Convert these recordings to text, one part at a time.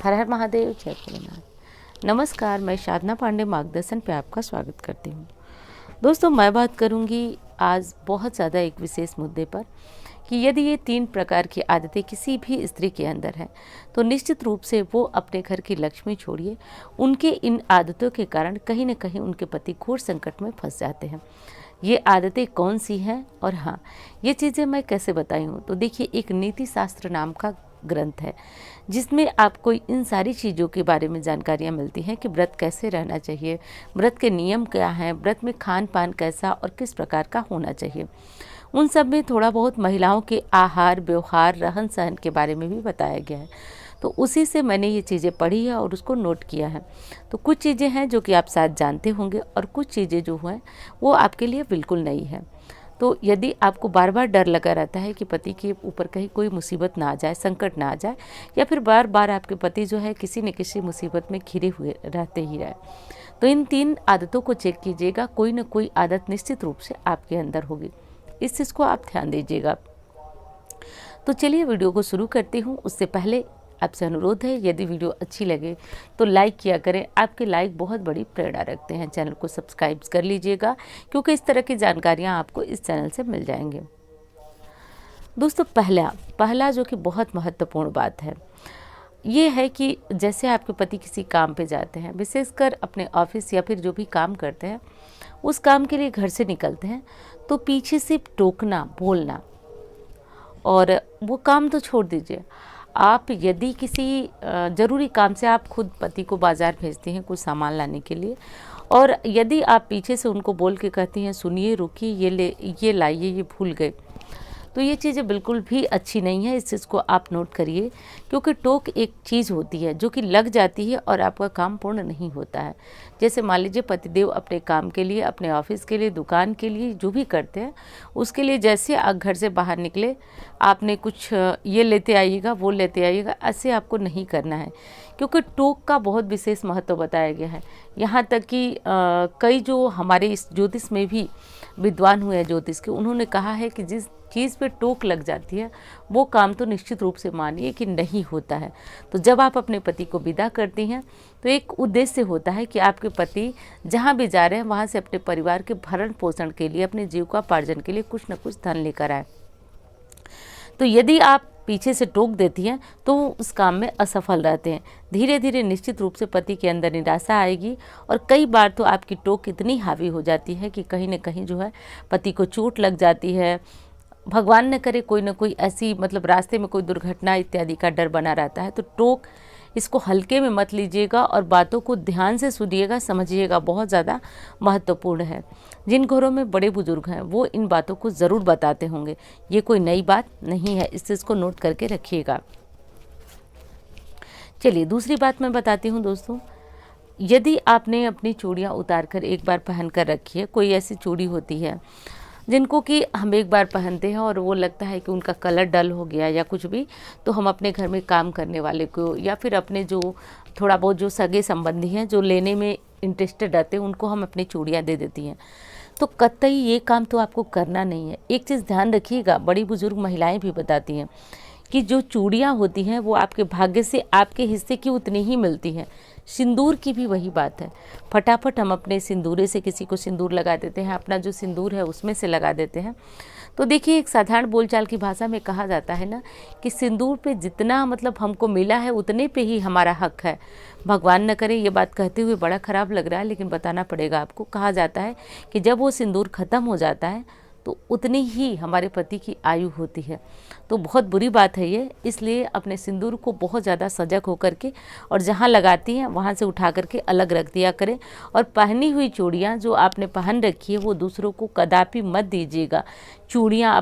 हर हर महादेव, जय भोलेनाथ। नमस्कार, मैं साधना पांडे मार्गदर्शन पे आपका स्वागत करती हूँ। दोस्तों, मैं बात करूँगी आज बहुत ज़्यादा एक विशेष मुद्दे पर कि यदि ये 3 प्रकार की आदतें किसी भी स्त्री के अंदर हैं तो निश्चित रूप से वो अपने घर की लक्ष्मी छोड़िए, उनके इन आदतों के कारण कहीं न कहीं उनके पति घोर संकट में फंस जाते हैं। ये आदतें कौन सी हैं और हाँ, ये चीज़ें मैं कैसे बताई हूँ, तो देखिए, एक नीति शास्त्र नाम का ग्रंथ है जिसमें आपको इन सारी चीज़ों के बारे में जानकारियाँ मिलती हैं कि व्रत कैसे रहना चाहिए, व्रत के नियम क्या हैं, व्रत में खान पान कैसा और किस प्रकार का होना चाहिए। उन सब में थोड़ा बहुत महिलाओं के आहार व्यवहार रहन सहन के बारे में भी बताया गया है। तो उसी से मैंने ये चीज़ें पढ़ी है और उसको नोट किया है। तो कुछ चीज़ें हैं जो कि आप शायद जानते होंगे और कुछ चीज़ें जो हैं वो आपके लिए बिल्कुल नई है। तो यदि आपको बार बार डर लगा रहता है कि पति के ऊपर कहीं कोई मुसीबत ना आ जाए, संकट ना आ जाए, या फिर बार बार आपके पति जो है किसी न किसी मुसीबत में घिरे हुए रहते ही रहे, तो इन 3 आदतों को चेक कीजिएगा। कोई ना कोई आदत निश्चित रूप से आपके अंदर होगी, इस चीज़ को आप ध्यान दीजिएगा। तो चलिए वीडियो को शुरू करती हूँ। उससे पहले आपसे अनुरोध है, यदि वीडियो अच्छी लगे तो लाइक किया करें। आपके लाइक बहुत बड़ी प्रेरणा रखते हैं। चैनल को सब्सक्राइब कर लीजिएगा क्योंकि इस तरह की जानकारियाँ आपको इस चैनल से मिल जाएंगे। दोस्तों, पहला जो कि बहुत महत्वपूर्ण बात है, ये है कि जैसे आपके पति किसी काम पे जाते हैं, विशेषकर अपने ऑफिस या फिर जो भी काम करते हैं, उस काम के लिए घर से निकलते हैं, तो पीछे से टोकना, बोलना, और वो काम तो छोड़ दीजिए, आप यदि किसी ज़रूरी काम से आप खुद पति को बाज़ार भेजती हैं कुछ सामान लाने के लिए, और यदि आप पीछे से उनको बोल के कहती हैं, सुनिए, रुकिए, ये लाइए, ये भूल गए, तो ये चीज़ें बिल्कुल भी अच्छी नहीं है। इस चीज़ को आप नोट करिए, क्योंकि टोक एक चीज़ होती है जो कि लग जाती है और आपका काम पूर्ण नहीं होता है। जैसे मान लीजिए पतिदेव अपने काम के लिए, अपने ऑफिस के लिए, दुकान के लिए जो भी करते हैं, उसके लिए जैसे आप घर से बाहर निकले, आपने कुछ ये लेते आइएगा, वो लेते आइएगा, ऐसे आपको नहीं करना है, क्योंकि टोक का बहुत विशेष महत्व बताया गया है। यहाँ तक कि कई जो हमारे इस ज्योतिष में भी विद्वान हुए हैं ज्योतिष के, उन्होंने कहा है कि जिस चीज़ पे टोक लग जाती है वो काम तो निश्चित रूप से मानिए कि नहीं होता है। तो जब आप अपने पति को विदा करती हैं तो एक उद्देश्य होता है कि आपके पति जहाँ भी जा रहे हैं वहाँ से अपने परिवार के भरण पोषण के लिए, अपने जीविकोपार्जन के लिए कुछ न कुछ धन लेकर आए। तो यदि आप पीछे से टोक देती हैं तो वो उस काम में असफल रहते हैं। धीरे धीरे निश्चित रूप से पति के अंदर निराशा आएगी, और कई बार तो आपकी टोक इतनी हावी हो जाती है कि कहीं न कहीं जो है पति को चोट लग जाती है। भगवान न करे कोई ना कोई ऐसी रास्ते में कोई दुर्घटना इत्यादि का डर बना रहता है। तो टोक, इसको हल्के में मत लीजिएगा और बातों को ध्यान से सुनिएगा, समझिएगा, बहुत ज़्यादा महत्वपूर्ण है। जिन घरों में बड़े बुजुर्ग हैं वो इन बातों को ज़रूर बताते होंगे, ये कोई नई बात नहीं है, इस चीज़ को नोट करके रखिएगा। चलिए, दूसरी बात मैं बताती हूँ दोस्तों। यदि आपने अपनी चूड़ियाँ उतार कर एक बार पहन कर रखी है, कोई ऐसी चूड़ी होती है जिनको कि हम एक बार पहनते हैं और वो लगता है कि उनका कलर डल हो गया या कुछ भी, तो हम अपने घर में काम करने वाले को या फिर अपने जो थोड़ा बहुत जो सगे संबंधी हैं जो लेने में इंटरेस्टेड रहते हैं, उनको हम अपनी चूड़ियाँ दे देती हैं। तो कतई ये काम तो आपको करना नहीं है। एक चीज़ ध्यान रखिएगा, बड़ी बुजुर्ग महिलाएं भी बताती हैं कि जो चूड़ियाँ होती हैं वो आपके भाग्य से आपके हिस्से की उतनी ही मिलती हैं। सिंदूर की भी वही बात है। फटाफट हम अपने सिंदूरे से किसी को सिंदूर लगा देते हैं, अपना जो सिंदूर है उसमें से लगा देते हैं। तो देखिए, एक साधारण बोलचाल की भाषा में कहा जाता है ना कि सिंदूर पे जितना हमको मिला है उतने पे ही हमारा हक है। भगवान न करे, ये बात कहते हुए बड़ा खराब लग रहा है लेकिन बताना पड़ेगा आपको। कहा जाता है कि जब वो सिंदूर ख़त्म हो जाता है तो उतनी ही हमारे पति की आयु होती है। तो बहुत बुरी बात है ये, इसलिए अपने सिंदूर को बहुत ज़्यादा सजग होकर के और जहाँ लगाती हैं वहाँ से उठा करके अलग रख दिया करें। और पहनी हुई चूड़ियाँ जो आपने पहन रखी है वो दूसरों को कदापि मत दीजिएगा। चूड़ियाँ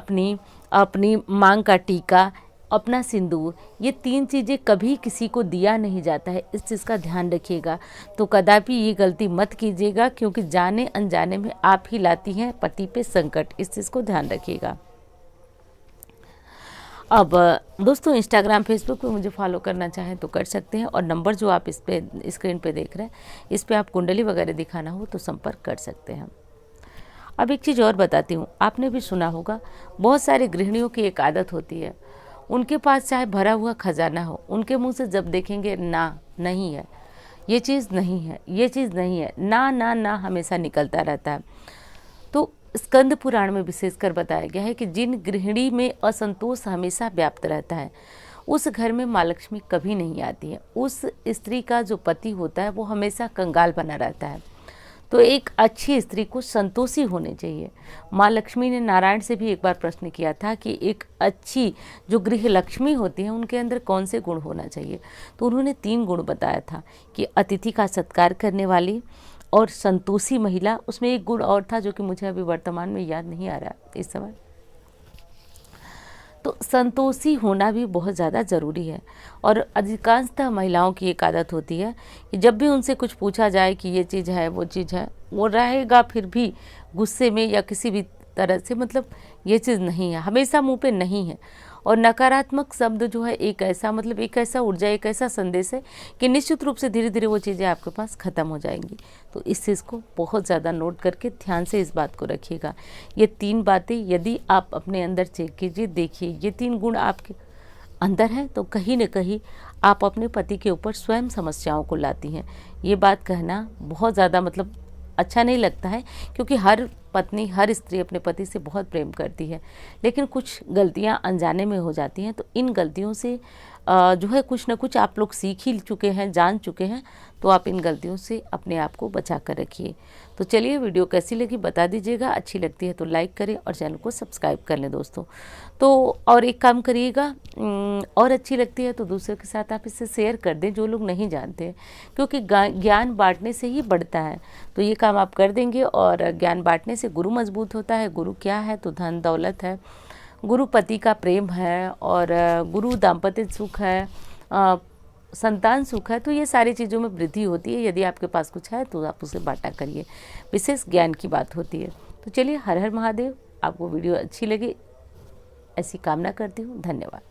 अपनी मांग का टीका, अपना सिंदूर, ये 3 चीज़ें कभी किसी को दिया नहीं जाता है, इस चीज़ का ध्यान रखिएगा। तो कदापि ये गलती मत कीजिएगा, क्योंकि जाने अनजाने में आप ही लाती हैं पति पे संकट, इस चीज़ को ध्यान रखिएगा। अब दोस्तों, इंस्टाग्राम फेसबुक पे मुझे फॉलो करना चाहें तो कर सकते हैं, और नंबर जो आप इस पे स्क्रीन पे देख रहे हैं, इस पे आप कुंडली वगैरह दिखाना हो तो संपर्क कर सकते हैं। अब एक चीज़ और बताती हूँ, आपने भी सुना होगा, बहुत सारी गृहिणियों की एक आदत होती है, उनके पास चाहे भरा हुआ खजाना हो, उनके मुंह से जब देखेंगे ना, नहीं है, ये चीज़ नहीं है, ये चीज़ नहीं है, ना ना ना हमेशा निकलता रहता है। तो स्कंद पुराण में विशेषकर बताया गया है कि जिन गृहिणी में असंतोष हमेशा व्याप्त रहता है, उस घर में माँ लक्ष्मी कभी नहीं आती है। उस स्त्री का जो पति होता है वो हमेशा कंगाल बना रहता है। तो एक अच्छी स्त्री को संतोषी होने चाहिए। माँ लक्ष्मी ने नारायण से भी एक बार प्रश्न किया था कि एक अच्छी जो गृह लक्ष्मी होती है उनके अंदर कौन से गुण होना चाहिए, तो उन्होंने 3 गुण बताया था कि अतिथि का सत्कार करने वाली और संतोषी महिला। उसमें एक गुण और था जो कि मुझे अभी वर्तमान में याद नहीं आ रहा इस समय। तो संतोषी होना भी बहुत ज़्यादा ज़रूरी है। और अधिकांशतः महिलाओं की एक आदत होती है कि जब भी उनसे कुछ पूछा जाए कि ये चीज़ है, वो चीज़ है, वो रहेगा फिर भी गुस्से में या किसी भी तरह से, मतलब ये चीज़ नहीं है, हमेशा मुंह पे नहीं है। और नकारात्मक शब्द जो है एक ऐसा, मतलब एक ऐसा ऊर्जा, एक ऐसा संदेश है कि निश्चित रूप से धीरे धीरे वो चीज़ें आपके पास ख़त्म हो जाएंगी। तो इस चीज़ को बहुत ज़्यादा नोट करके ध्यान से इस बात को रखिएगा। ये 3 बातें यदि आप अपने अंदर चेक कीजिए, देखिए ये 3 गुण आपके अंदर हैं तो कहीं न कहीं आप अपने पति के ऊपर स्वयं समस्याओं को लाती हैं। ये बात कहना बहुत ज़्यादा मतलब अच्छा नहीं लगता है, क्योंकि हर पत्नी, हर स्त्री अपने पति से बहुत प्रेम करती है, लेकिन कुछ गलतियां अनजाने में हो जाती हैं। तो इन गलतियों से जो है कुछ ना कुछ आप लोग सीख ही चुके हैं, जान चुके हैं, तो आप इन गलतियों से अपने आप को बचा कर रखिए। तो चलिए, वीडियो कैसी लगी बता दीजिएगा, अच्छी लगती है तो लाइक करें और चैनल को सब्सक्राइब कर लें दोस्तों। तो और एक काम करिएगा, और अच्छी लगती है तो दूसरों के साथ आप इसे शेयर कर दें जो लोग नहीं जानते हैं, क्योंकि ज्ञान बांटने से ही बढ़ता है। तो ये काम आप कर देंगे और ज्ञान बांटने से गुरु मजबूत होता है। गुरु क्या है? तो धन दौलत है, गुरु पति का प्रेम है, और गुरु दाम्पत्य सुख है, संतान सुख है। तो ये सारी चीज़ों में वृद्धि होती है। यदि आपके पास कुछ है तो आप उसे बांटा करिए, विशेष ज्ञान की बात होती है। तो चलिए, हर हर महादेव। आपको वीडियो अच्छी लगी ऐसी कामना करती हूँ। धन्यवाद।